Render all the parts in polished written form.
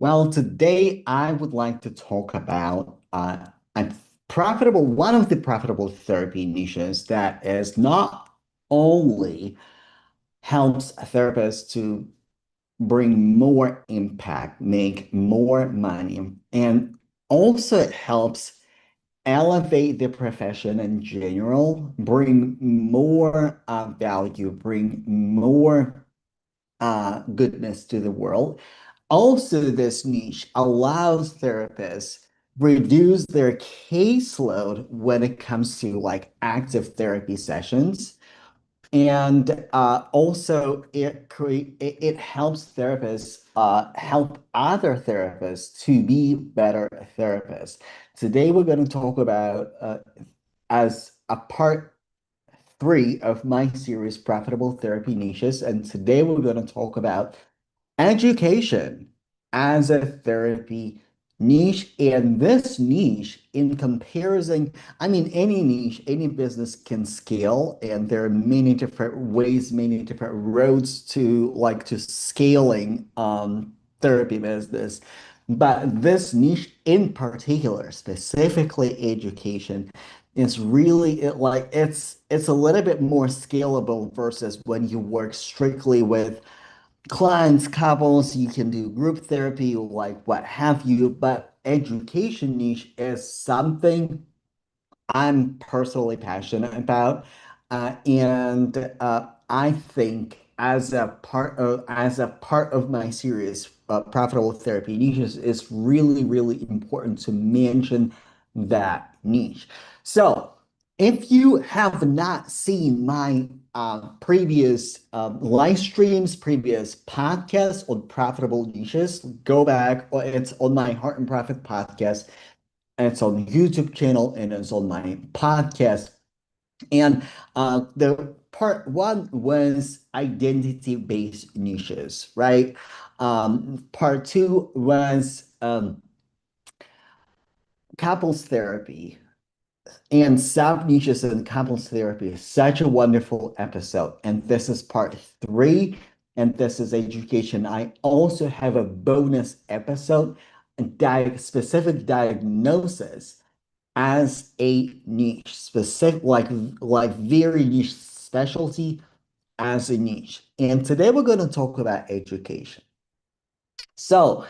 Well, today I would like to talk about a one of the profitable therapy niches that is not only helps therapists to bring more impact, make more money, and also it helps elevate the profession in general, bring more value, bring more goodness to the world. Also, this niche allows therapists reduce their caseload when it comes to like active therapy sessions. And also, it helps therapists help other therapists to be better therapists. Today, we're going to talk about as a part three of my series, Profitable Therapy Niches. And today, we're going to talk about education as a therapy niche. And this niche, in comparison, I mean, any niche, any business can scale, and there are many different ways, many different roads to scaling therapy business. But this niche in particular, specifically education, is really it's a little bit more scalable versus when you work strictly with clients, couples, you can do group therapy, like what have you, but education niche is something I'm personally passionate about, and I think as a part of my series, profitable therapy niches, is really really important to mention that niche. So, if you have not seen my previous live streams, previous podcasts on profitable niches, go back. It's on my Heart and Profit podcast, and it's on the YouTube channel, and it's on my podcast. And the part one was identity-based niches, right? Part two was couples therapy and sub niches in couples therapy. Is such a wonderful episode. And this is part three, and this is education. I also have a bonus episode, a specific diagnosis as a niche, specific like very niche specialty as a niche. And today we're going to talk about education. So,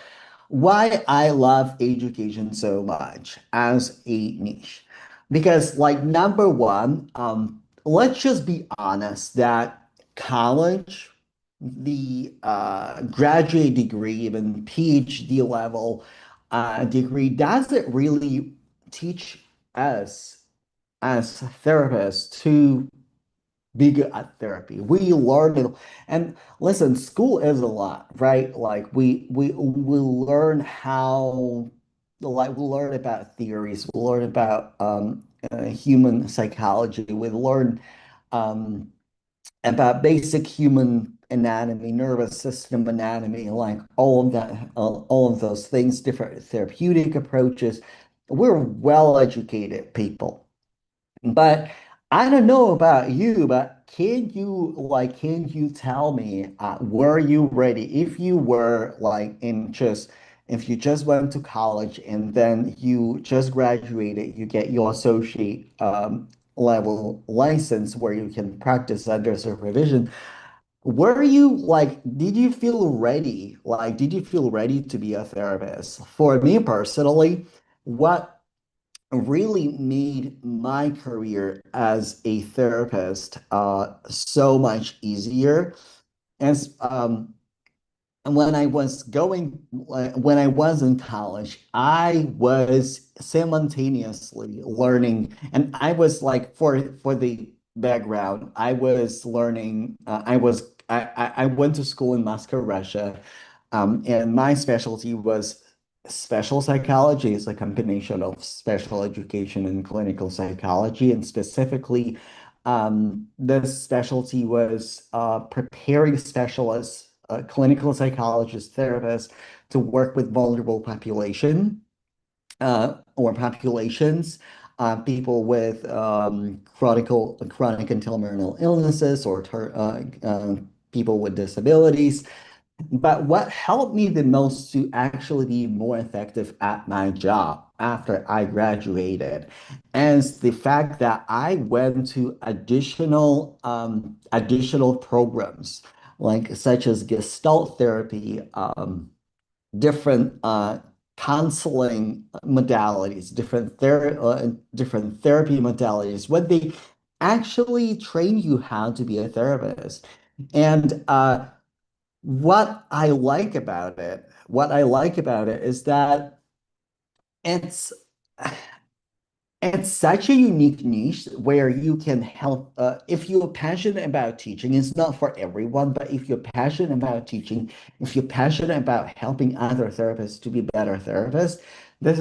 why I love education so much as a niche? Because, like, number one, let's just be honest that college, the graduate degree, even PhD level degree, doesn't really teach us as therapists to be good at therapy. We learn it, and listen, school is a lot, right? Like we learn how, like we learn about theories, we learn about human psychology, we learn um, about basic human anatomy, nervous system anatomy, like all of that, all of those things, different therapeutic approaches. We're well educated people. But I don't know about you, but can you tell me, were you ready? If you were like if you just went to college and then you just graduated, you get your associate level license where you can practice under supervision. Were you like, did you feel ready? Like, did you feel ready to be a therapist? For me personally, what really made my career as a therapist so much easier. As when I was when I was in college, I was simultaneously learning, and I was like, for the background, I was learning. I went to school in Moscow, Russia, and my specialty was special psychology. It's a combination of special education and clinical psychology, and specifically, this specialty was preparing specialists, clinical psychologists, therapists to work with vulnerable population or populations, people with chronic and terminal illnesses, or people with disabilities. But what helped me the most to actually be more effective at my job after I graduated is the fact that I went to additional programs like such as Gestalt therapy, different counseling modalities, different therapy modalities, when they actually train you how to be a therapist. And what I like about it is that it's it's such a unique niche where you can help. If you're passionate about teaching, it's not for everyone, but if you're passionate about teaching, if you're passionate about helping other therapists to be better therapists, this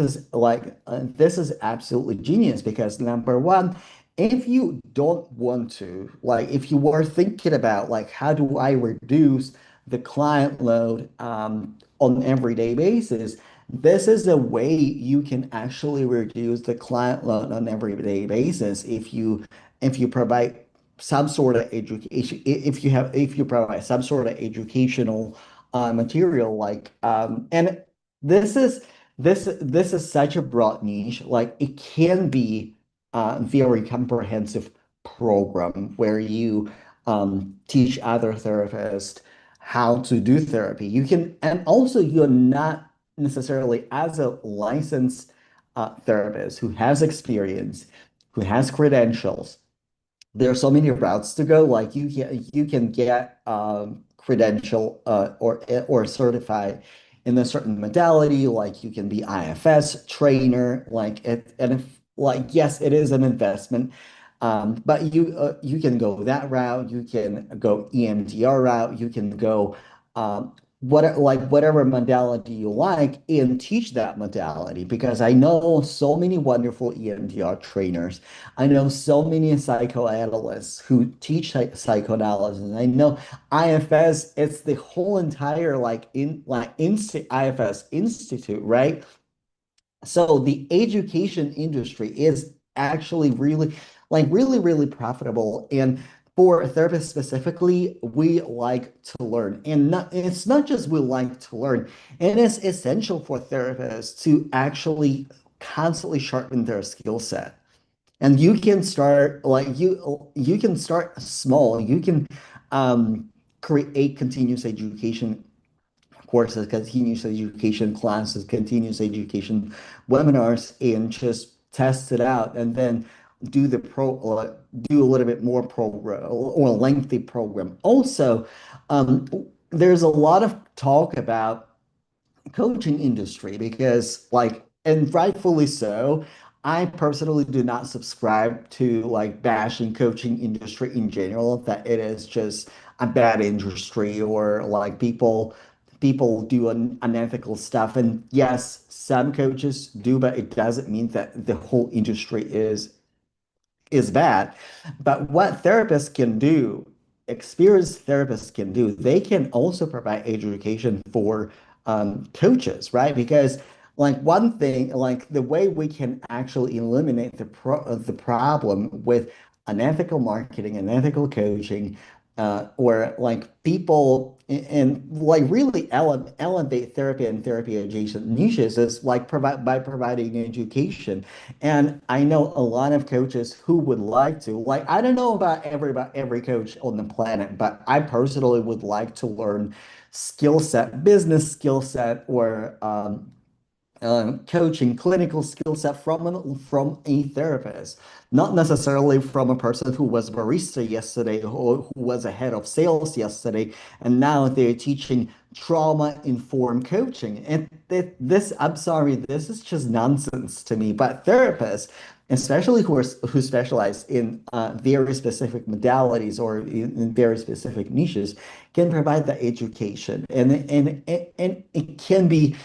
is absolutely genius because number one, if you don't want to, like, if you were thinking about, like, how do I reduce the client load on an everyday basis? This is a way you can actually reduce the client load on an everyday basis if you provide some sort of education if you provide some sort of educational material and this is this is such a broad niche, like it can be a very comprehensive program where you teach other therapists how to do therapy. You can, and also you're not necessarily as a licensed therapist who has experience, who has credentials. There are so many routes to go. Like you can get credential or certified in a certain modality. Like you can be IFS trainer. Like it and if, like yes, it is an investment. But you can go that route. You can go EMDR route. You can go whatever modality you like and teach that modality because I know so many wonderful EMDR trainers. I know so many psychoanalysts who teach psychoanalysis. I know IFS, it's the whole entire IFS Institute, right? So the education industry is actually really profitable. And for therapists specifically, we like to learn. And it's not just we like to learn, it is essential for therapists to actually constantly sharpen their skill set. And you can start you can start small. You can create continuous education courses, continuous education classes, continuous education webinars, and just test it out, and then do a little bit more program or a lengthy program. Also, um, there's a lot of talk about coaching industry because and rightfully so, I personally do not subscribe to like bashing coaching industry in general, that it is just a bad industry or like people do unethical stuff. And yes, some coaches do, but it doesn't mean that the whole industry is bad. But what therapists can do, experienced therapists can do, they can also provide education for coaches, right? Because like one thing, like the way we can actually eliminate the problem with unethical marketing and ethical coaching, or like people and like really elevate therapy and therapy adjacent niches is like provide by providing education. And I know a lot of coaches who would like to, like, I don't know about every coach on the planet, but I personally would like to learn business skill set, or coaching, clinical skill set from a therapist, not necessarily from a person who was barista yesterday or who was a head of sales yesterday, and now they're teaching trauma-informed coaching. And this, I'm sorry, this is just nonsense to me. But therapists, especially who specialize in very specific modalities or in very specific niches, can provide the education, and it can be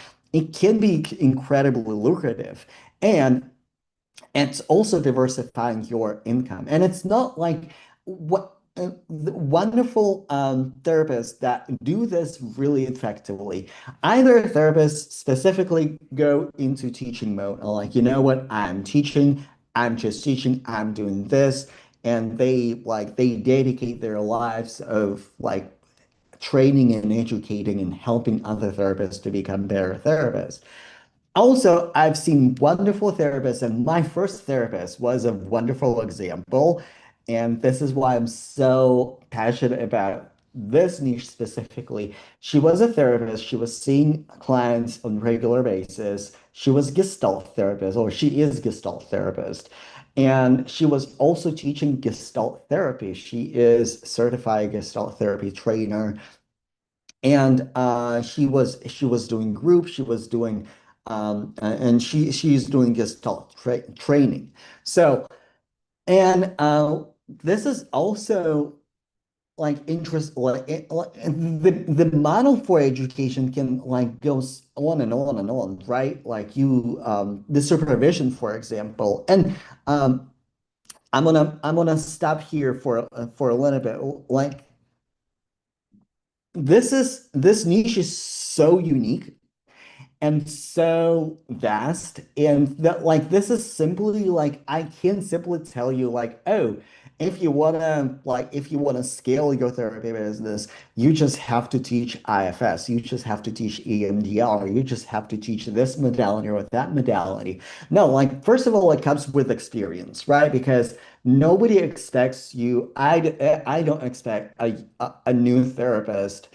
incredibly lucrative. And it's also diversifying your income. And it's not like what the wonderful therapists that do this really effectively. Either therapists specifically go into teaching mode, or like, you know what, I'm teaching, I'm just teaching, I'm doing this. And they dedicate their lives of like training and educating and helping other therapists to become better therapists. Also, I've seen wonderful therapists, and my first therapist was a wonderful example. And this is why I'm so passionate about this niche specifically. She was a therapist. She was seeing clients on a regular basis. She was Gestalt therapist, or she is Gestalt therapist. And she was also teaching Gestalt therapy. She is certified Gestalt therapy trainer. And she was doing group, she was doing and she's doing Gestalt training. So and this is also like interest like the model for education can like goes on and on and on, right? Like you the supervision, for example. And I'm gonna stop here for a little bit. Like this niche is so unique and so vast, and that like this is simply like I can simply tell you like, oh, if you wanna scale your therapy business, you just have to teach IFS, you just have to teach EMDR, you just have to teach this modality or that modality. No, like first of all, it comes with experience, right? Because nobody expects you. I don't expect a new therapist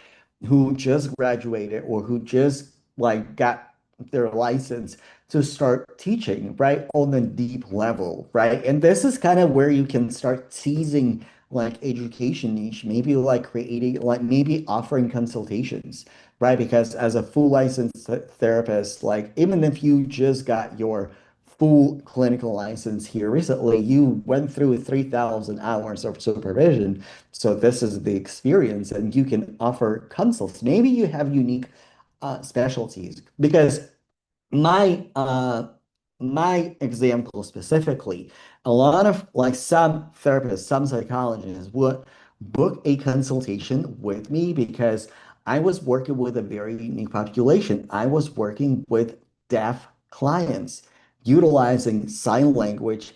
who just graduated or who just like got their license to start teaching, right, on a deep level, right? And this is kind of where you can start teasing like education niche, maybe like creating, like maybe offering consultations, right? Because as a full licensed therapist, like even if you just got your full clinical license here recently, you went through 3,000 hours of supervision. So this is the experience, and you can offer consults. Maybe you have unique specialties because my example specifically, a lot of like some therapists, some psychologists would book a consultation with me because I was working with a very unique population. I was working with deaf clients utilizing sign language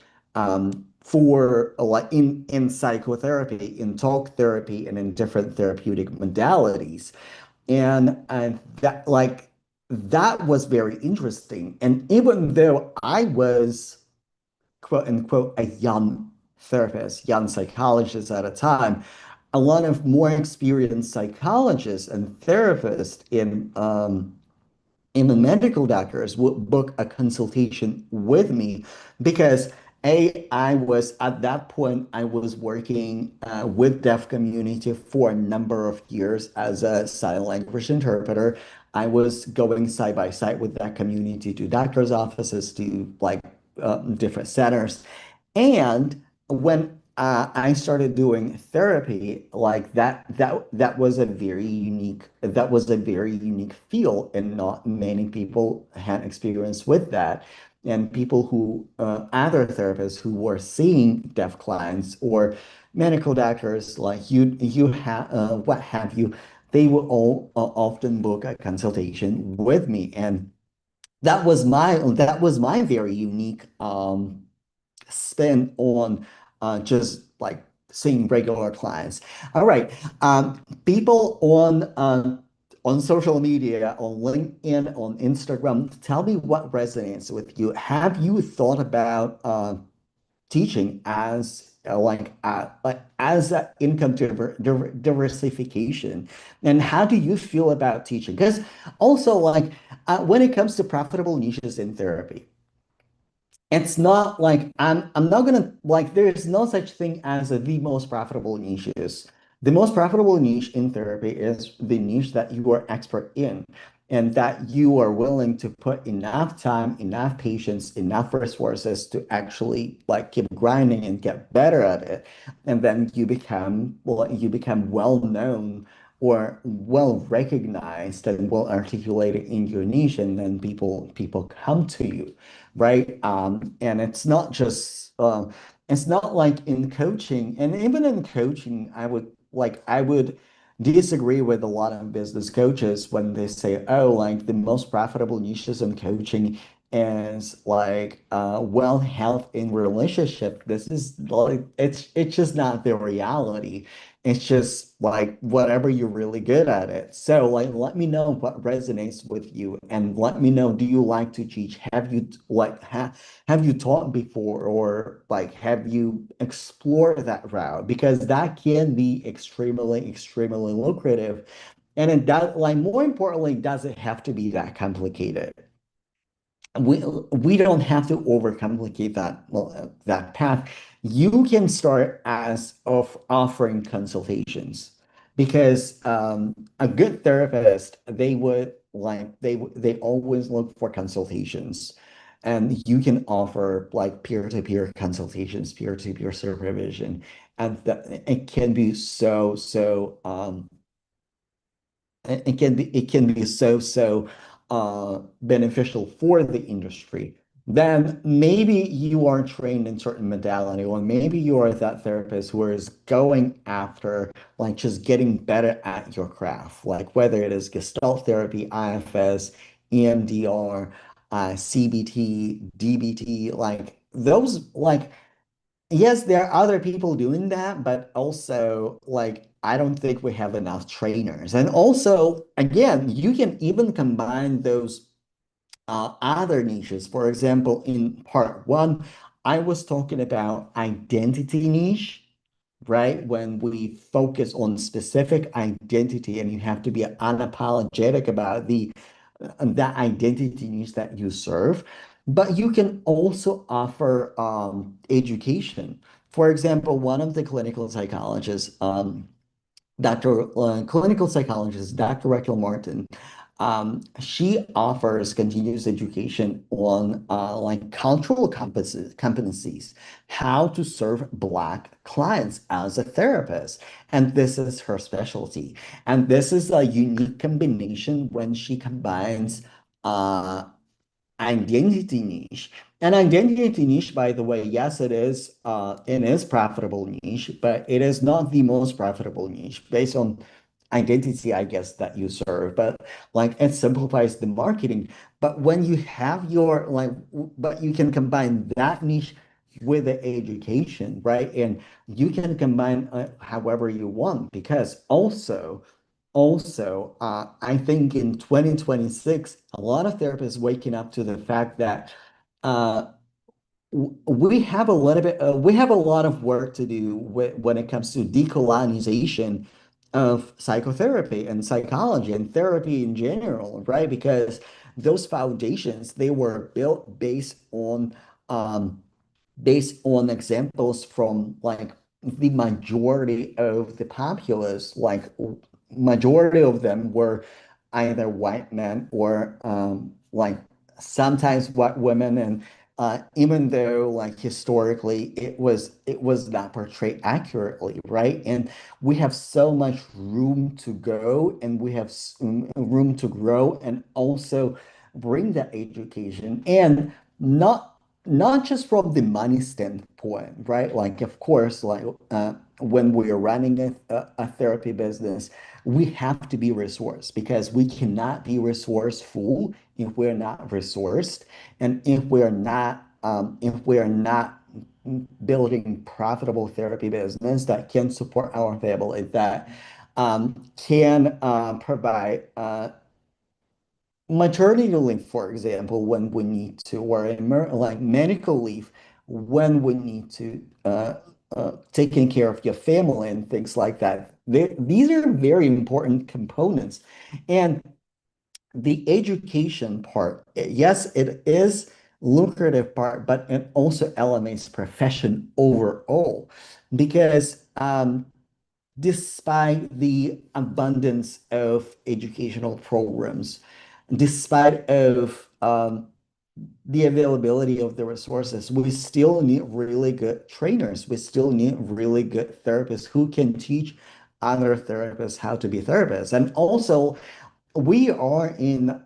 for like in psychotherapy, in talk therapy, and in different therapeutic modalities. And that was very interesting. And even though I was quote unquote a young therapist, young psychologist at a time, a lot of more experienced psychologists and therapists in the medical doctors would book a consultation with me because I was at that point I was working with deaf community for a number of years as a sign language interpreter. I was going side by side with that community to doctors' offices, to like different centers. And when I started doing therapy, like that was a very unique field, and not many people had experience with that. And people who other therapists who were seeing deaf clients or medical doctors like you have what have you, they will all often book a consultation with me, and that was my very unique spin on just like seeing regular clients. All right. People on social media, on LinkedIn, on Instagram, tell me what resonates with you. Have you thought about teaching as like as an income diversification? And how do you feel about teaching? Because also like when it comes to profitable niches in therapy, it's not like I'm not gonna like there's no such thing as the most profitable niches. The most profitable niche in therapy is the niche that you are expert in and that you are willing to put enough time, enough patience, enough resources to actually like keep grinding and get better at it. And then you become well known or well recognized and well articulated in your niche, and then people come to you, right? And it's not like in coaching, and even in coaching, I would disagree with a lot of business coaches when they say, oh, like the most profitable niches in coaching is like well, health in relationship. This is like it's just not the reality. It's just like whatever you're really good at it. So like let me know what resonates with you and let me know, do you like to teach? Have you have you taught before or like have you explored that route? Because that can be extremely, extremely lucrative. And it does like more importantly, does it have to be that complicated? We don't have to overcomplicate that path. You can start as of offering consultations because a good therapist they would like they always look for consultations, and you can offer like peer-to-peer consultations, peer-to-peer supervision, and it can be it can be beneficial for the industry. Then maybe you are trained in certain modality, or maybe you are that therapist who is going after like just getting better at your craft, like whether it is Gestalt therapy, IFS, EMDR, CBT, DBT, like those like yes, there are other people doing that, but also, like, I don't think we have enough trainers. And also, again, you can even combine those other niches. For example, in part one, I was talking about identity niche, right? When we focus on specific identity and you have to be unapologetic about the that identity niche that you serve. But you can also offer education. For example, one of the clinical psychologists, clinical psychologist, Dr. Rachel Martin, she offers continuous education on like cultural competencies, how to serve Black clients as a therapist. And this is her specialty. And this is a unique combination when she combines uh, identity niche. And identity niche, by the way, yes, it is profitable niche, but it is not the most profitable niche based on identity, I guess, that you serve. But like it simplifies the marketing. But when you have your but you can combine that niche with the education, right? And you can combine however you want because I think in 2026, a lot of therapists waking up to the fact that uh, we have a little bit, we have a lot of work to do when it comes to decolonization of psychotherapy and psychology and therapy in general, right? Because those foundations, they were built um, based on examples from like the majority of the populace, like majority of them were either white men or like sometimes white women. And even though like historically it was not portrayed accurately, right? And we have so much room to go and we have room to grow and also bring that education and not just from the money standpoint, right? Like, of course, like when we are running a therapy business, we have to be resourced because we cannot be resourceful if we're not resourced, and if we're not building profitable therapy business that can support our family, that can provide maternity leave, for example, when we need to, or like medical leave when we need to, taking care of your family and things like that. These are very important components. And the education part, yes, it is lucrative part, but it also elevates profession overall because despite the abundance of educational programs, despite of the availability of the resources, we still need really good trainers. We still need really good therapists who can teach other therapists how to be therapists. And also, we are in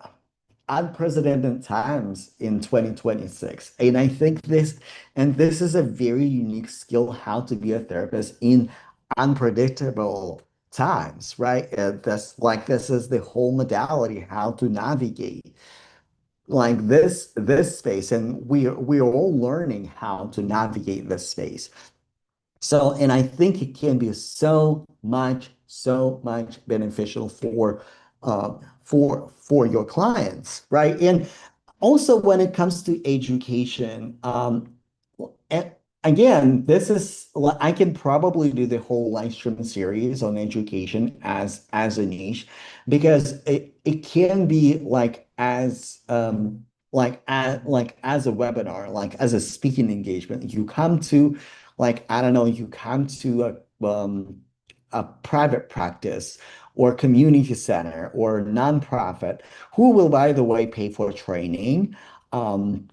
unprecedented times in 2026. And I think this is a very unique skill, how to be a therapist in unpredictable times, right? And this is the whole modality, how to navigate like this space. And we are all learning how to navigate this space. So, and I think it can be so much beneficial for your clients, right? And also when it comes to education, a- again, this is I can probably do the whole live stream series on education as a niche because it can be like as a webinar, like as a speaking engagement. You come to like I don't know, you come to a private practice or community center or nonprofit who will, by the way, pay for training. One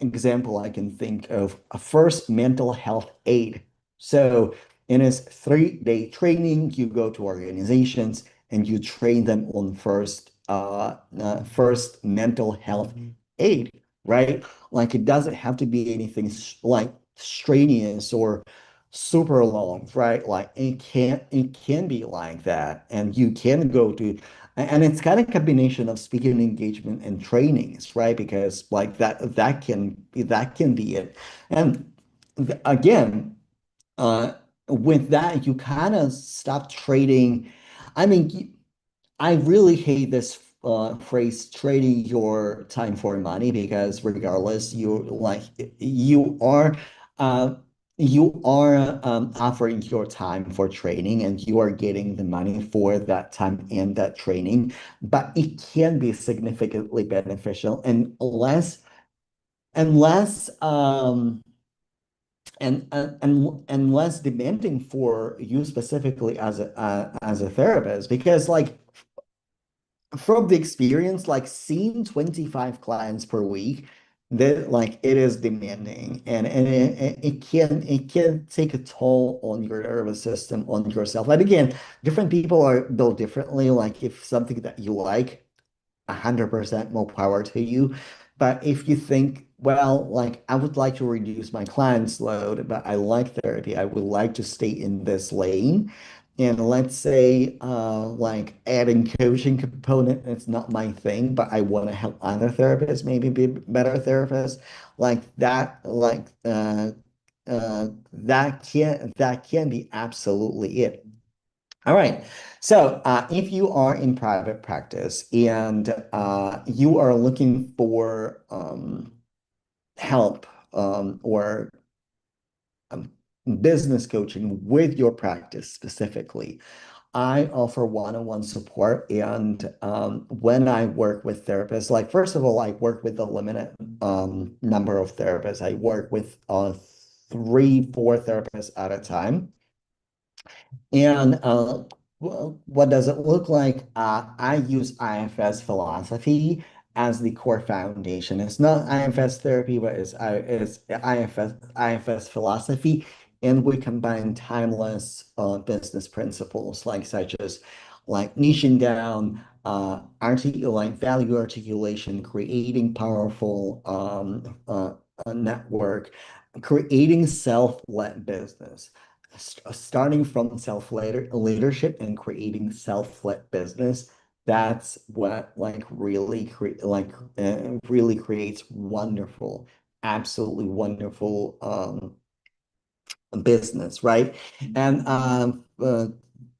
example I can think of, a first mental health aid. So in its 3-day training, you go to organizations and you train them on first mental health aid, right? Like it doesn't have to be anything like strenuous or super long, right? Like it can be like that, and you can go to and it's kind of combination of speaking engagement and trainings, right? Because like that can be it. And again, uh, with that, you kind of stop trading. I mean, I really hate this phrase trading your time for money because regardless, uh, you are offering your time for training and you are getting the money for that time and that training, but it can be significantly beneficial and less and less demanding for you specifically as a therapist because like from the experience, like seeing 25 clients per week, that like it is demanding and it can take a toll on your nervous system, on yourself. And again, different people are built differently. Like if something that you like, 100% more power to you. But if you think, well, like I would like to reduce my client's load, but I like therapy, I would like to stay in this lane. And let's say like adding coaching component, it's not my thing, but I want to help other therapists maybe be better therapists. Like that, that can be absolutely it. All right. So, if you are in private practice and you are looking for help or um, business coaching with your practice specifically, I offer one-on-one support. And when I work with therapists, like first of all, I work with a limited number of therapists. I work with 3, 4 therapists at a time. And what does it look like? I use IFS philosophy as the core foundation. It's not IFS therapy, but it's IFS philosophy, and we combine timeless business principles like such as like niching down, like value articulation, creating powerful a network, creating self-led business starting from leadership and creating self-led business. That's what like really creates wonderful, absolutely wonderful business, right? And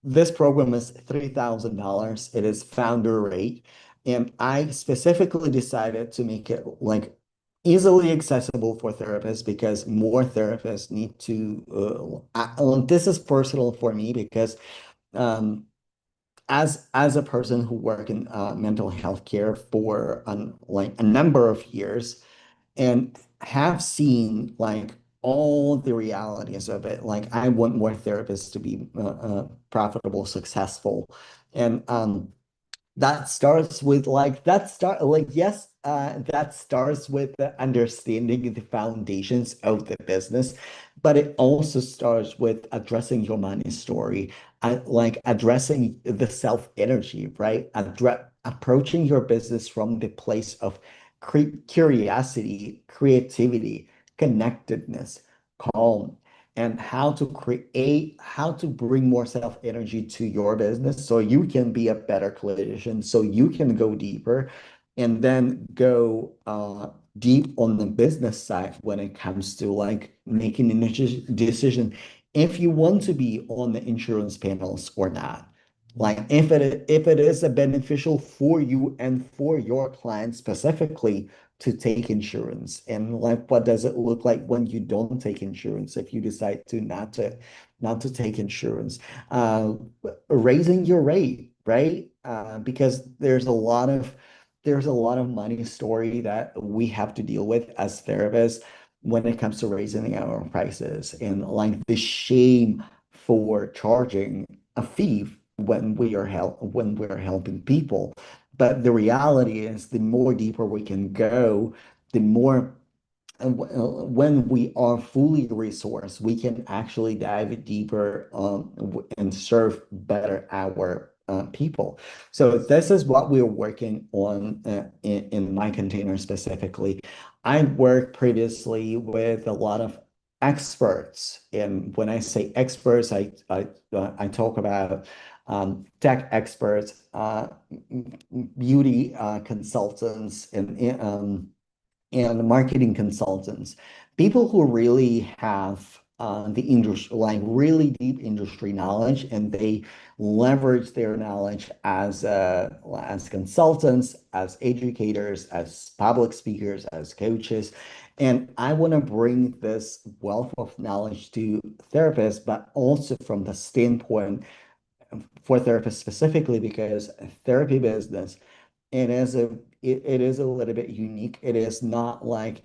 this program is $3,000. It is founder rate. And I specifically decided to make it like easily accessible for therapists because more therapists need to, this is personal for me because um, as a person who worked in mental health care for like a number of years, and have seen like all the realities of it. Like I want more therapists to be profitable, successful, and that starts with like that start like yes that starts with the understanding the foundations of the business, but it also starts with addressing your money story, like addressing the self energy, right? Approaching your business from the place of curiosity, creativity, connectedness, calm, and how to bring more self energy to your business so you can be a better clinician, so you can go deeper. and then go deep on the business side when it comes to like making a decision if you want to be on the insurance panels or not. Like if it is a beneficial for you and for your client specifically to take insurance, and like what does it look like when you don't take insurance if you decide to not to take insurance. Uh, Raising your rate, right? Because there's a lot of money story that we have to deal with as therapists when it comes to raising our prices, and like the shame for charging a fee when we're helping people. But the reality is, the more deeper we can go, the more when we are fully resourced, we can actually dive deeper and serve better our people. So this is what we're working on in my container specifically. I worked previously with a lot of experts, and when I say experts, I talk about tech experts, beauty consultants, and marketing consultants, people who really have the industry, like really deep industry knowledge, and they leverage their knowledge as consultants, as educators, as public speakers, as coaches. And I want to bring this wealth of knowledge to therapists, but also from the standpoint for therapists specifically, because therapy business, it is a little bit unique. It is not like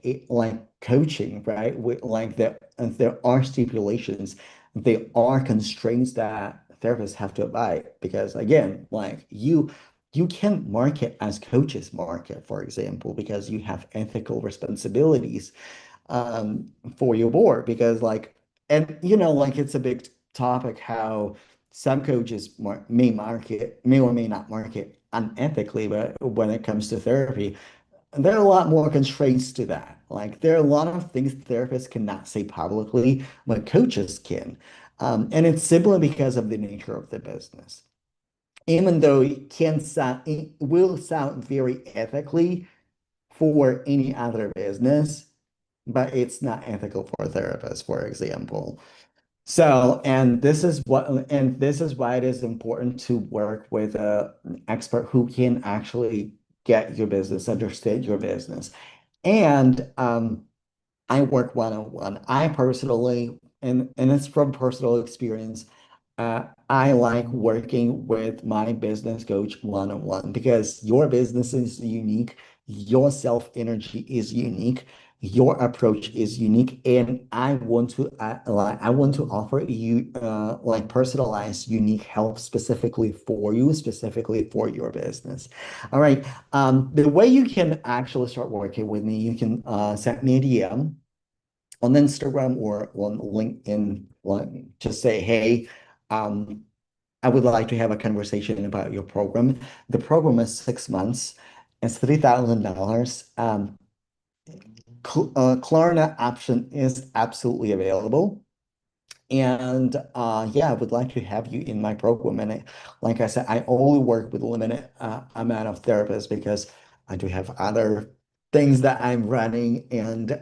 coaching, right? Like there are stipulations, there are constraints that therapists have to abide, because again, like you can market as coaches market, for example, because you have ethical responsibilities for your board, because like, and like it's a big topic how some coaches may or may not market unethically, but when it comes to therapy, there are a lot more constraints to that. Like there are a lot of things therapists cannot say publicly, but coaches can. And it's simply because of the nature of the business. Even though it will sound very ethically for any other business, but it's not ethical for therapists, for example. And this is why it is important to work with an expert who can actually get your business, understand your business. And I work one-on-one. I personally, and it's from personal experience, I like working with my business coach one-on-one, because your business is unique, your self-energy is unique, your approach is unique, and I want to offer you like personalized, unique help specifically for you, specifically for your business. All right. The way you can actually start working with me, you can send me a DM on Instagram or on LinkedIn. Like, just say, hey, um, I would like to have a conversation about your program. The program is 6 months. It's $3,000. Klarna option is absolutely available. And yeah, I would like to have you in my program. And like I said, I only work with a limited amount of therapists, because I do have other things that I'm running, and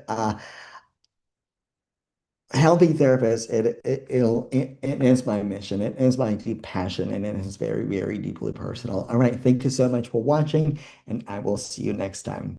helping therapists, it is my mission. It is my deep passion, and it is very, very deeply personal. All right. Thank you so much for watching, and I will see you next time.